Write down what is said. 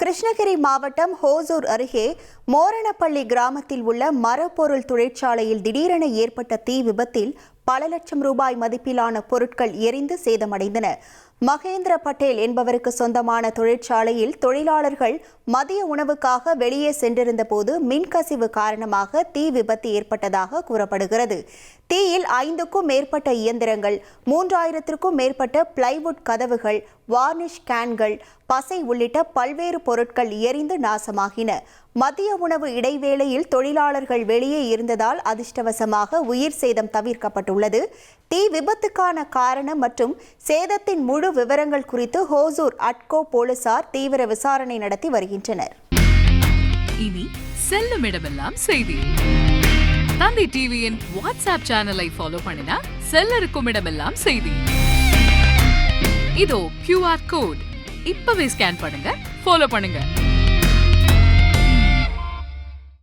கிருஷ்ணகிரி மாவட்டம் ஹோசூர் அருகே மோரணப்பள்ளி கிராமத்தில் உள்ள மரப்பொருள் தொழிற்சாலையில் திடீரென ஏற்பட்ட தீ விபத்தில் பல லட்சம் ரூபாய் மதிப்பிலான பொருட்கள் எரிந்து சேதமடைந்தன. மகேந்திர பட்டேல் என்பவருக்கு சொந்தமான தொழிற்சாலையில் தொழிலாளர்கள் மதிய உணவுக்காக வெளியே சென்றிருந்த போது மின்கசிவு காரணமாக தீ விபத்து ஏற்பட்டதாக கூறப்படுகிறது. தீயில் 5க்கும் மேற்பட்ட இயந்திரங்கள், 3000த்திற்கும் மேற்பட்ட பிளைவுட் கதவுகள், வார்னிஷ் கேன்கள், பசை உள்ளிட்ட பல்வேறு பொருட்கள் எரிந்து நாசமாகின. மதிய உணவு இடைவேளையில் தொழிலாளர்கள் வெளியே இருந்ததால் அதிர்ஷ்டவசமாக உயிர் சேதம் தவிர்க்கப்பட்டுள்ளது. தீ விபத்துக்கான காரணம் மற்றும் சேதத்தின் முழு விவரங்கள் குறித்து ஹோசூர் அட்கோ போலீசார் தீவிர விசாரணை நடத்தி வருகின்றனர். இனி செல்லும் இடமெல்லாம் செய்தி. தந்தி டிவியின் வாட்ஸ்அப் சேனலை ஃபாலோ பண்ணினா செல்ல இருக்கும் இடமெல்லாம் செய்தி. இதோ QR கோட் இப்பவே ஸ்கேன் பண்ணுங்க, ஃபாலோ பண்ணுங்க.